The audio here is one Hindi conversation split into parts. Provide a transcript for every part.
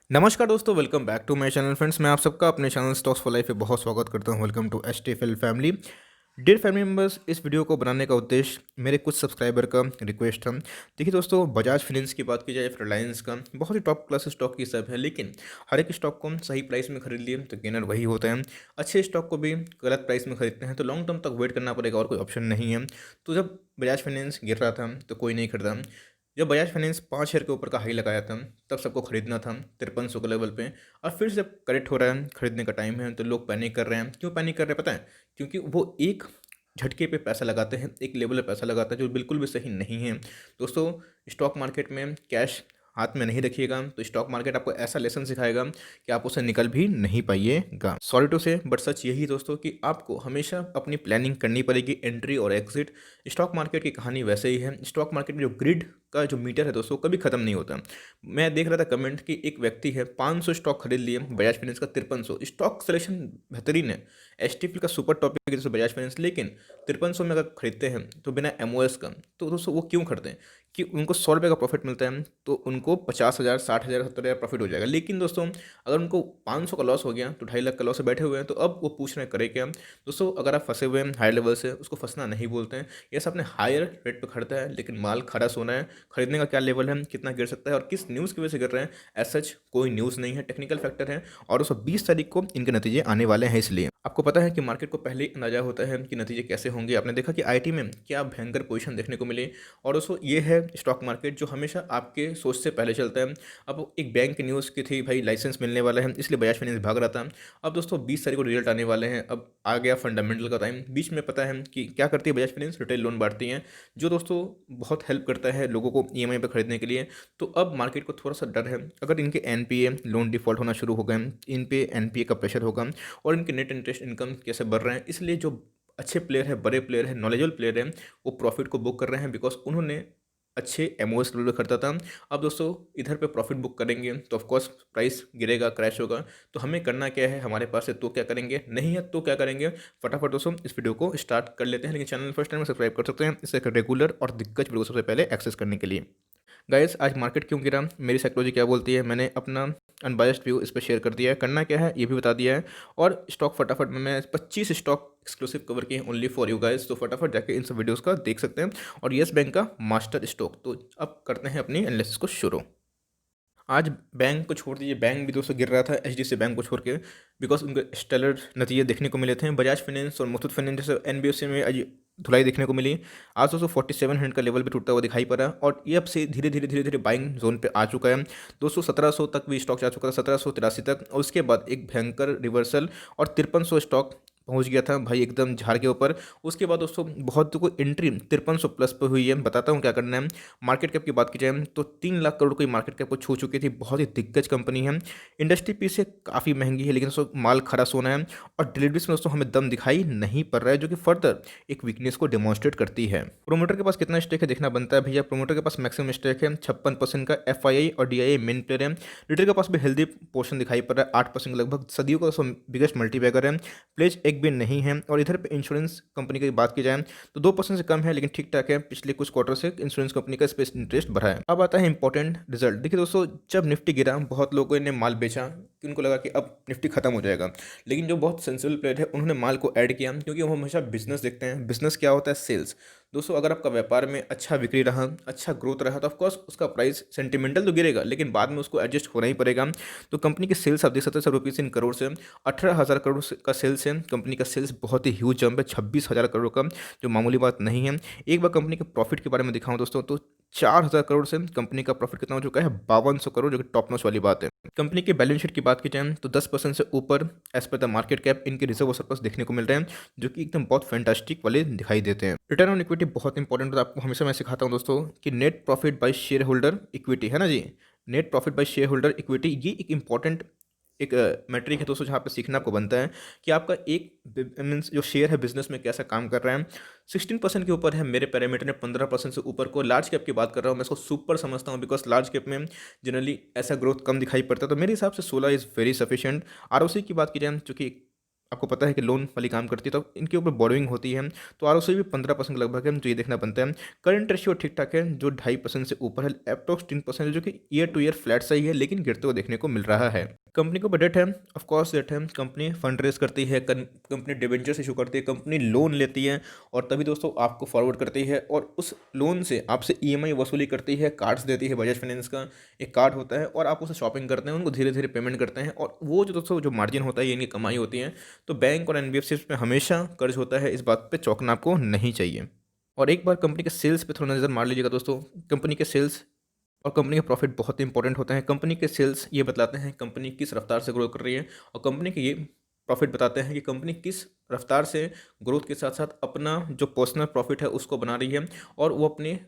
नमस्कार दोस्तों, welcome back to my channel friends. मैं आप सबका अपने चैनल स्टॉक्स फॉर लाइफ पे बहुत स्वागत करता हूं। Welcome to HTFL family. Dear family members, इस वीडियो को बनाने का उद्देश्य मेरे कुछ सब्सक्राइबर का रिक्वेस्ट था। देखिए दोस्तों, बजाज फाइनेंस की बात की जाए, फिर रिलायंस का, बहुत ही टॉप क्लास स्टॉक की सब है, लेकिन हर एक स्टॉक को हम सही प्राइस में खरीद लिए तो गेनर वही होता है। अच्छे स्टॉक को भी गलत प्राइस में खरीदते हैं तो लॉन्ग टर्म तक वेट करना पड़ेगा और कोई ऑप्शन नहीं है। तो जब बजाज फाइनेंस गिर रहा था तो कोई नहीं खरीदा। जब बजाज फाइनेंस 5 शेयर के ऊपर का हाई लगाया था तब सबको खरीदना था 5300 के लेवल पे। और फिर जब करेक्ट हो रहा है, खरीदने का टाइम है, तो लोग पैनिक कर रहे हैं। क्यों पैनिक कर रहे हैं पता है? क्योंकि वो एक झटके पे पैसा लगाते हैं, एक लेवल पे पैसा लगाते हैं जो बिल्कुल भी सही नहीं है। दोस्तों, स्टॉक मार्केट में कैश हाथ में नहीं रखिएगा तो स्टॉक मार्केट आपको ऐसा लेसन सिखाएगा कि आप उसे निकल भी नहीं पाइएगा। सॉरी टू से बट सच यही दोस्तों कि आपको हमेशा अपनी प्लानिंग करनी पड़ेगी, एंट्री और एग्जिट। स्टॉक मार्केट की कहानी वैसे ही है। स्टॉक मार्केट में जो ग्रिड का जो मीटर है दोस्तों, कभी खत्म नहीं होता। मैं देख रहा था कमेंट कि एक व्यक्ति है 500 स्टॉक खरीद लिए, बजाज फाइनेंस का 5300। स्टॉक सिलेक्शन बेहतरीन है, एचटीएफएल का सुपर टॉपिक है जैसे बजाज फाइनेंस, लेकिन 5300 में अगर खरीदते हैं तो बिना एमओएस का, तो दोस्तों वो क्यों खरीदते हैं? कि उनको 100 रुपये का प्रॉफिट मिलता है तो उनको 50,000, 60,000, 70,000 प्रॉफिट हो जाएगा। लेकिन दोस्तों, अगर उनको 500 का लॉस हो गया तो 2.5 लाख का लॉस से बैठे हुए हैं, तो अब वो पूछ रहे हैं करे क्या। दोस्तों, अगर आप फंसे हुए हैं हायर लेवल से, उसको फंसना नहीं बोलते हैं। ये सब अपने हायर रेट पर खरीदा है, लेकिन माल खड़ा सोना है। खरीदने का क्या लेवल है, कितना गिर सकता है और किस न्यूज़ की वजह से गिर रहे हैं, एज सच कोई न्यूज़ नहीं है, टेक्निकल फैक्टर है। और 20 तारीख को इनके नतीजे आने वाले हैं, इसलिए आपको पता है कि मार्केट को पहले ही अंदाजा होता है कि नतीजे कैसे होंगे। आपने देखा कि आईटी में क्या भयंकर पोजीशन देखने को मिली। और दोस्तों, ये है स्टॉक मार्केट जो हमेशा आपके सोच से पहले चलता है। अब एक बैंक की न्यूज़ की थी, भाई लाइसेंस मिलने वाला है, इसलिए बजाज फाइनेंस भाग रहा था। अब दोस्तों 20 तारीख को रिजल्ट आने वाले हैं, अब आ गया फंडामेंटल का टाइम। बीच में पता है कि क्या करती है बजाज फाइनेंस, रिटेल लोन बांटती हैं, जो दोस्तों बहुत हेल्प करता है लोगों को ईएमआई पर खरीदने के लिए। तो अब मार्केट को थोड़ा सा डर है, अगर इनके एनपीए लोन डिफॉल्ट होना शुरू हो गए, इन पे एनपीए का प्रेशर होगा और इनके नेट इंटरेस्ट इनकम कैसे बढ़ रहे हैं, इसलिए जो अच्छे प्लेयर है, बड़े प्लेयर है, नॉलेजेबल प्लेयर है, वो प्रॉफिट को बुक कर रहे हैं, बिकॉज उन्होंने अच्छे एमओएस लेवल पर खरीदा था। अब दोस्तों इधर पे प्रॉफिट बुक करेंगे तो ऑफकोर्स प्राइस गिरेगा, क्रैश होगा। तो हमें करना क्या है, हमारे पास है तो क्या करेंगे, नहीं है तो क्या करेंगे। फटाफट दोस्तों इस वीडियो को स्टार्ट कर लेते हैं। लेकिन चैनल फर्स्ट टाइम सब्सक्राइब कर सकते हैं इसे रेगुलर और दिग्गज वीडियो को सबसे पहले एक्सेस करने के लिए। गाइस, आज मार्केट क्यों गिरा, मेरी साइकोलॉजी क्या बोलती है, मैंने अपना अनबायस्ड व्यू इस पर शेयर कर दिया है। करना क्या है ये भी बता दिया है। और स्टॉक फटाफट में मैं 25 स्टॉक एक्सक्लूसिव कवर किए हैं ओनली फॉर यू गाइस, तो फटाफट जाके इन सब वीडियोस का देख सकते हैं। और येस बैंक का मास्टर स्टॉक। तो अब करते हैं अपनी एनालिसिस को शुरू। आज बैंक को छोड़ दीजिए, बैंक भी दोस्तों गिर रहा था एचडीएफसी बैंक को छोड़ के, बिकॉज उनके स्टेलर नतीजे देखने को मिले थे। बजाज फाइनेंस और मुथूट फाइनेंस जैसे एनबीएफसी में आज धुलाई देखने को मिली। आज दोस्तों 4700 का लेवल भी टूटता हुआ दिखाई पड़ा और ये अब से धीरे धीरे बाइंग जोन पे आ चुका है। दोस्तों 1700 तक भी स्टॉक जा चुका था, 1783 तक, और उसके बाद एक भयंकर रिवर्सल और 5300 स्टॉक पहुंच गया था भाई एकदम झाड़ के ऊपर। उसके बाद दोस्तों बहुत को एंट्री 5300 प्लस पे हुई है। बताता हूँ क्या करना है। मार्केट कैप की बात की जाए तो 3 लाख करोड़ की मार्केट कैप को छू चुकी थी, बहुत ही दिग्गज कंपनी है। इंडस्ट्री पीस से काफ़ी महंगी है, लेकिन दोस्तों माल खरा सोना है और डिलीवरीज में दोस्तों हमें दम दिखाई नहीं पड़ रहा है, जो कि फर्दर एक वीकनेस को डेमोन्स्ट्रेट करती है। प्रोमोटर के पास कितना स्टेक है देखना बनता है भैया। प्रोमोटर के पास मैक्सिमम स्टेक है 56% का। एफआईआई और डीआईआई मेन प्लेयर है। रिटेल के पास भी हेल्दी पोर्शन दिखाई पड़ रहा है, 8% लगभग। सदियों का बिगेस्ट मल्टीबैगर है। प्लेज एक भी नहीं है। और इधर पे इंश्योरेंस कंपनी की बात की जाए तो 2% से कम है, लेकिन ठीक ठाक है। पिछले कुछ क्वार्टर से इंश्योरेंस कंपनी का स्पेस इंटरेस्ट बढ़ा है। अब आता है इंपॉर्टेंट रिजल्ट। देखिए दोस्तों, जब निफ्टी गिरा बहुत लोगों ने माल बेचा कि उनको लगा कि अब निफ्टी खत्म हो जाएगा, लेकिन जो बहुत सेंसिबल प्लेयर है उन्होंने माल को ऐड किया, क्योंकि वो हमेशा बिजनेस देखते हैं। बिजनेस क्या होता है? सेल्स। दोस्तों अगर आपका व्यापार में अच्छा बिक्री रहा, अच्छा ग्रोथ रहा, तो ऑफकोर्स उसका प्राइस सेंटिमेंटल तो गिरेगा, लेकिन बाद में उसको एडजस्ट होना ही पड़ेगा। तो कंपनी की सेल्स आप देख सकते हैं रुपीज़ इन करोड़ से 18,000 करोड़ का सेल्स है। कंपनी का सेल्स बहुत ही ह्यूज जंप है, 26,000 करोड़ का, जो मामूली बात नहीं है। एक बार कंपनी के प्रॉफिट के बारे में दिखाऊं दोस्तों तो 4,000 करोड़ से कंपनी का प्रॉफिट कितना हो चुका है? 5200 करोड़, जो कि टॉप नॉच वाली बात है। कंपनी के बैलेंस शीट की बात की जाए तो 10% से ऊपर as per the market cap इनके रिजर्व और सरप्लस देखने को मिल रहे हैं, जो कि एकदम बहुत फैंटास्टिक वाले दिखाई देते हैं। रिटर्न ऑन इक्विटी बहुत इंपॉर्टेंट है, आपको हमेशा मैं सिखाता हूँ दोस्तों कि net profit by shareholder equity है ना जी। Net profit by shareholder equity ये एक इंपॉर्टेंट एक मैट्रिक है दोस्तों, जहाँ पे सीखना आपको बनता है कि आपका एक मीन्स जो शेयर है बिजनेस में कैसा काम कर रहा है। 16% के ऊपर है मेरे पैरामीटर में, 15% से ऊपर को। लार्ज कैप की बात कर रहा हूँ, मैं इसको सुपर समझता हूँ, बिकॉज लार्ज कैप में जनरली ऐसा ग्रोथ कम दिखाई पड़ता है। तो मेरे हिसाब से 16 इज़ वेरी सफिशिएंट। आरओसी की बात की जाए, चूँकि आपको पता है कि लोन वाली काम करती है, तो इनके ऊपर बोरोइंग होती है, तो आरओसी भी 15% लगभग है, तो ये देखना बनता है। करंट रेशियो ठीक ठाक है, जो 2.5% से ऊपर है, एप्रोक्स 3% जो कि ईयर टू ईयर फ्लैट सही है, लेकिन गिरते हुए देखने को मिल रहा है। कंपनी को बजट है, ऑफ कोर्स डेट है, कंपनी फंड रेज करती है, कंपनी डिबेंचर्स इशू करती है, कंपनी लोन लेती है और तभी दोस्तों आपको फॉरवर्ड करती है और उस लोन से आपसे ईएमआई वसूली करती है, कार्ड्स देती है। बजाज फाइनेंस का एक कार्ड होता है और आप उसे शॉपिंग करते हैं, उनको धीरे धीरे पेमेंट करते हैं और वो जो दोस्तों जो मार्जिन होता है, ये इनकी कमाई होती है। तो बैंक और एनबीएफसी में हमेशा कर्ज होता है, इस बात पे चौंकना आपको नहीं चाहिए। और एक बार कंपनी के सेल्स पे थोड़ा नज़र मार लीजिएगा दोस्तों। कंपनी के सेल्स और कंपनी का प्रॉफिट बहुत इंपॉर्टेंट होता है। कंपनी के सेल्स ये बताते हैं कंपनी किस रफ्तार से ग्रो कर रही है, और कंपनी के ये प्रॉफिट बताते हैं कि कंपनी किस रफ्तार से ग्रोथ के साथ साथ अपना जो पर्सनल प्रॉफिट है उसको बना रही है और वो अपने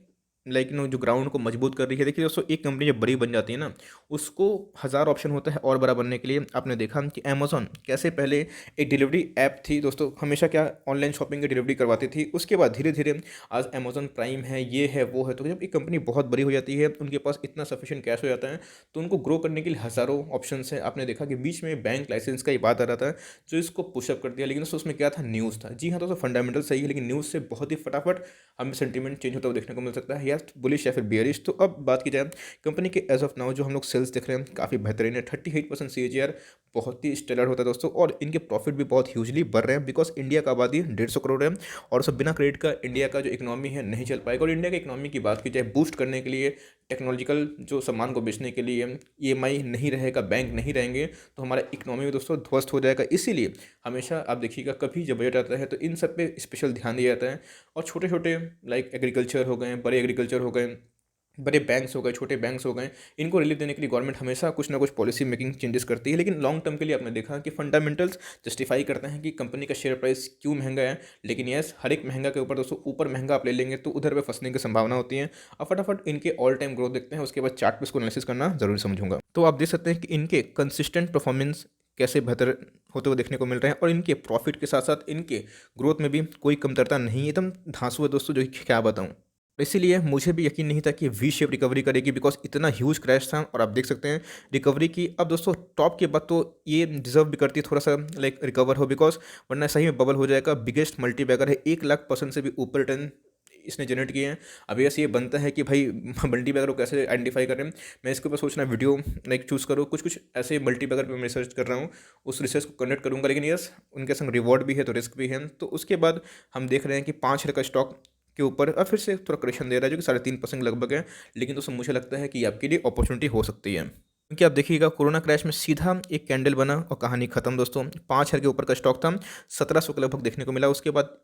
जो ग्राउंड को मजबूत कर रही है। देखिए दोस्तों, एक कंपनी जब बड़ी बन जाती है ना, उसको हज़ार ऑप्शन होता है और बड़ा बनने के लिए। आपने देखा कि अमेज़ॉन कैसे पहले एक डिलीवरी ऐप थी दोस्तों, हमेशा क्या ऑनलाइन शॉपिंग की डिलीवरी करवाती थी, उसके बाद धीरे धीरे आज अमेज़ॉन प्राइम है, ये है वो है। तो जब एक कंपनी बहुत बड़ी हो जाती है, उनके पास इतना सफिशिएंट कैश हो जाता है, तो उनको ग्रो करने के लिए हज़ारों ऑप्शन है। आपने देखा कि बीच में बैंक लाइसेंस का ही बात आ रहा था, जो इसको पुशअप कर दिया, लेकिन दोस्तों उसमें क्या था, न्यूज़ था। जी हाँ दोस्तों, फंडामेंटल सही है, लेकिन न्यूज़ से बहुत ही फटाफट हमें सेंटीमेंट चेंज होता हुआ देखने को मिल सकता है, या बुलिश या फिर बियरिश। तो अब बात की जाए कंपनी के एज ऑफ नाउ जो हम लोग सेल्स देख रहे हैं, काफ़ी बेहतरीन है। 38% CAGR बहुत ही स्टेलर होता है दोस्तों, और इनके प्रॉफिट भी बहुत ह्यूजली बढ़ रहे हैं, बिकॉज इंडिया का आबादी 150 करोड़ है और सब बिना क्रेडिट का इंडिया का जो इकोनॉमी है नहीं चल पाएगा। और इंडिया की इकोनॉमी की बात की जाए, बूस्ट करने के लिए, टेक्नोलॉजिकल जो सामान को बेचने के लिए EMI नहीं रहेगा, बैंक नहीं रहेंगे, तो हमारा इकोनॉमी में दोस्तों ध्वस्त हो जाएगा। इसीलिए हमेशा आप देखिएगा, कभी जब बजट आता है तो इन सब पे स्पेशल ध्यान दिया जाता है। और छोटे छोटे लाइक एग्रीकल्चर हो गए, बड़े एग्रीकल्चर हो गए, बड़े बैंक्स हो गए, छोटे बैंक्स हो गए, इनको रिलीफ देने के लिए गवर्नमेंट हमेशा कुछ ना कुछ पॉलिसी मेकिंग चेंजेस करती है। लेकिन लॉन्ग टर्म के लिए आपने देखा कि फंडामेंटल्स जस्टिफाई करते हैं कि कंपनी का शेयर प्राइस क्यों महंगा है। लेकिन यस, हर एक महंगा के ऊपर दोस्तों ऊपर महंगा आप ले लेंगे तो उधर पे फंसने की संभावना होती है। अब फटाफट इनके ऑल टाइम ग्रोथ देखते हैं, उसके बाद चार्ट पे इसको एनालिसिस करना जरूरी समझूंगा। तो आप देख सकते हैं कि इनके कंसिस्टेंट परफॉर्मेंस कैसे बेहतर होते हुए देखने को मिल रहे हैं, और इनके प्रॉफिट के साथ साथ इनके ग्रोथ में भी कोई कमतरता नहीं है। एकदम धांसू है दोस्तों, जो कि क्या बताऊं। इसीलिए मुझे भी यकीन नहीं था कि वी शेप रिकवरी करेगी, बिकॉज इतना ह्यूज क्रैश था। और आप देख सकते हैं रिकवरी की। अब दोस्तों टॉप के बाद तो ये डिजर्व भी करती है थोड़ा सा लाइक रिकवर हो, बिकॉज वरना सही में बबल हो जाएगा। बिगेस्ट मल्टीबैगर है, 1 लाख% से भी ऊपर रिटर्न इसने जनरेट किए हैं। अब यस, ये बनता है कि भाई मल्टीबैगर को कैसे आइडेंटिफाई करें। मैं इसके ऊपर सोचना वीडियो लाइक चूज़ करूँ, कुछ कुछ ऐसे मल्टीबैगर पे मैं रिसर्च कर रहा हूँ, उस रिसर्च को कंडक्ट करूँगा। लेकिन यस, उनके संग रिवॉर्ड भी है तो रिस्क भी है। तो उसके बाद हम देख रहे हैं कि 5 शेयर का स्टॉक के ऊपर अब फिर से थोड़ा करेक्शन दे रहा है, जो कि 3.5% लगभग है। लेकिन दोस्तों मुझे लगता है कि ये आपके लिए अपॉर्चुनिटी हो सकती है, क्योंकि आप देखिएगा कोरोना क्रैश में सीधा एक कैंडल बना और कहानी खत्म दोस्तों। 5 शेयर के ऊपर का स्टॉक था, 1700 के लगभग देखने को मिला। उसके बाद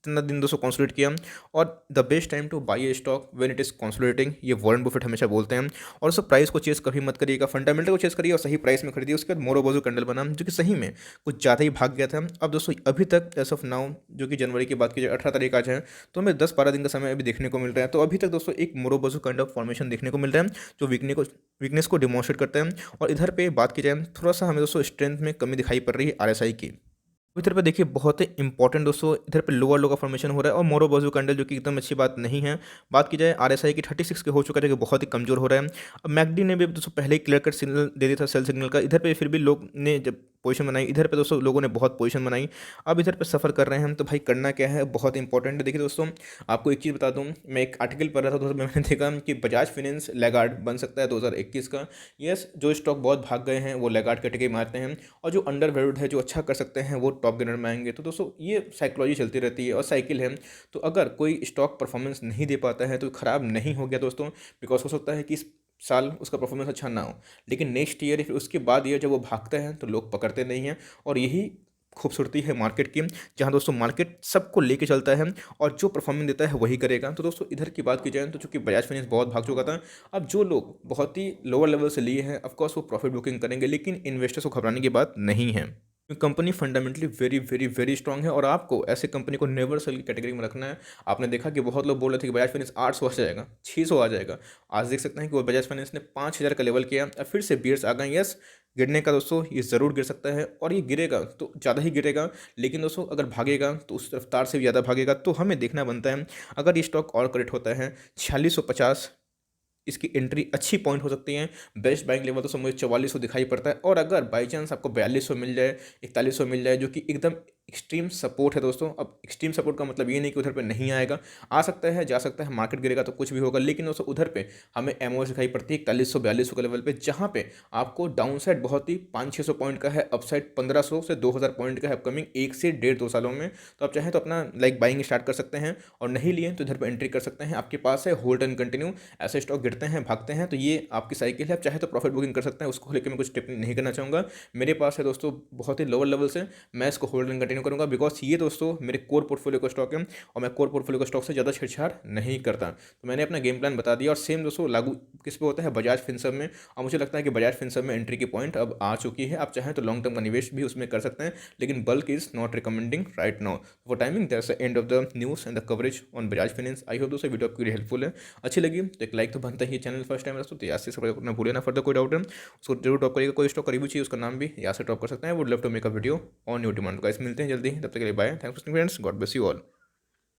इतना दिन दोस्तों कंसोलिडेट किया। और the best time two by A stock when it is consolidating, ये वॉरेन बफेट हमेशा बोलते हैं। और उस प्राइस को चेस कभी मत करिएगा, फंडामेंटल को चेस करिए और सही प्राइस में खरीदिए। उसके बाद मोरोबोजो कैंडल बना, जो कि सही में कुछ ज़्यादा ही भाग गया था। अब दोस्तों अभी तक एज ऑफ नाउ, जो कि जनवरी की बात की जाए, 18 तारीख आज है, तो हमें 10-12 दिन का समय अभी देखने को मिल रहा है। तो अभी तक दोस्तों एक मोरोबोजो काइंड ऑफ फॉर्मेशन देखने को मिल रहा है, जो वीकनेस को डिमॉन्स्ट्रेट करता है। और इधर पे बात की जाए, थोड़ा सा हमें दोस्तों स्ट्रेंथ में कमी दिखाई पड़ रही है RSI की। इधर पे देखिए बहुत ही इंपॉर्टेंट दोस्तों, इधर पे लोअर लो का फॉर्मेशन हो रहा है और मोरोबोजो कैंडल, जो कि एकदम अच्छी बात नहीं है। बात की जाए RSI की, 36 के हो चुका है, जो कि बहुत ही कमजोर हो रहा है। अब मैकडी ने भी दोस्तों पहले ही क्लियर कट सिग्नल दे दिया था सेल सिग्नल का। इधर पे फिर भी लोग ने जब पोजीशन बनाई, इधर पे दोस्तों लोगों ने बहुत पोजीशन बनाई। अब इधर पे सफ़र कर रहे हैं हम, तो भाई करना क्या है, बहुत इंपॉर्टेंट है। देखिए दोस्तों, आपको एक चीज़ बता दूं, मैं एक आर्टिकल पढ़ रहा था दोस्तों, मैंने देखा कि बजाज फाइनेंस लैगार्ड बन सकता है 2021 का। यस, जो स्टॉक बहुत भाग गए हैं वो लैगार्ड कैटेगरी में आते हैं, और जो अंडर वैल्यूड है, जो अच्छा कर सकते हैं, वो टॉप गेनर में आएंगे। तो दोस्तों ये साइकोलॉजी चलती रहती है और साइकिल है। तो अगर कोई स्टॉक परफॉर्मेंस नहीं दे पाता है तो ख़राब नहीं हो गया दोस्तों, बिकॉज हो सकता है कि इस साल उसका परफॉर्मेंस अच्छा ना हो, लेकिन नेक्स्ट ईयर या फिर उसके बाद ईयर जब वो भागता है तो लोग पकड़ते नहीं हैं। और यही खूबसूरती है मार्केट की, जहाँ दोस्तों मार्केट सबको लेके चलता है और जो परफॉर्मेंस देता है वही करेगा। तो दोस्तों इधर की बात की जाए तो चूंकि बजाज फाइनेंस बहुत भाग चुका था, अब जो लोग बहुत ही लोअर लेवल से लिए हैं, ऑफकोर्स वो प्रॉफिट बुकिंग करेंगे, लेकिन इन्वेस्टर्स को घबराने की बात नहीं है। Company fundamentally very very very strong है, और आपको ऐसे कंपनी को नेवर सेल की कैटेगरी में रखना है। आपने देखा कि बहुत लोग बोल रहे थे कि बजाज फाइनेंस 800 आ जाएगा, 600 आ जाएगा। आज देख सकते हैं कि वो बजाज फाइनेंस ने 5000 का लेवल किया, अब फिर से बियर्स आ गए। यस, गिरने का दोस्तों ये ज़रूर गिर सकता है, और ये गिरेगा तो ज़्यादा ही गिरेगा, लेकिन दोस्तों अगर भागेगा तो उस रफ्तार से भी ज़्यादा भागेगा। तो हमें देखना बनता है, अगर ये स्टॉक और करेक्ट होता है 4650 इसकी एंट्री अच्छी पॉइंट हो सकती है। बेस्ट बाइंग लेवल तो मुझे 4400 दिखाई पड़ता है, और अगर बाई चांस आपको 4200 मिल जाए, 4100 मिल जाए, जो कि एकदम एक्सट्रीम सपोर्ट है दोस्तों। अब एक्सट्रीम सपोर्ट का मतलब ये नहीं कि उधर पे नहीं आएगा, आ सकता है, जा सकता है, मार्केट गिरेगा तो कुछ भी होगा, लेकिन दोस्तों उधर पे हमें एमओएस दिखाई पड़ती है 4100-4200 के लेवल पे, जहाँ पे आपको डाउन साइड बहुत ही 500-600 पॉइंट का है, अपसाइड 1500 से 2000 पॉइंट का है अपकमिंग 1 से 1.5-2 सालों में। तो आप चाहें तो अपना लाइक बाइंग स्टार्ट कर सकते हैं, और नहीं लिए तो इधर पर एंट्री कर सकते हैं। आपके पास है होल्ड एंड कंटिन्यू, ऐसे स्टॉक गिरते हैं भागते हैं, तो ये आपकी साइकिल है। आप चाहे तो प्रॉफिट बुकिंग कर सकते हैं, उसको लेकर मैं कुछ टिप्पणी नहीं करना चाहूँगा। मेरे पास है दोस्तों बहुत ही लोअर लेवल से, मैं इसको होल्ड एंड कंटिन्यू करूँगा, बिकॉज ये दोस्तों मेरे कोर पोर्टफोलियो का स्टॉक है, और मैं कोर पोर्टफोलियो का स्टॉक से ज़्यादा छेड़छाड़ नहीं करता। तो मैंने अपना गेम प्लान बता दिया, और सेम दोस्तों लागू किस पे होता है, बजाज फिनसर्व में। और मुझे लगता है कि बजाज फिनसर्व में एंट्री की पॉइंट अब आ चुकी है। आप चाहें तो लॉन्ग टर्म का निवेश भी उसमें कर सकते हैं, लेकिन bulk is not recommending right now for timing. That's the end of the news and the coverage on Bajaj finance. I hope दोस्तों वीडियो आपकी हेल्पफुल है, अच्छी लगी तो एक लाइक तो बनता ही है। चैनल फर्स्ट टाइम दोस्तों तो याद से सब्सक्राइब करना भूले ना। फर्दर कोई डाउट है उसको जरूर टॉप करिएगा। कोई स्टॉक का रिव्यू चाहिए, उसका नाम भी यहाँ से टॉप कर सकते हैं। Would love to make a video on new demand. Guys मिलते हैं जल्दी, तब तक के लिए bye. Thanks friends, God bless you all.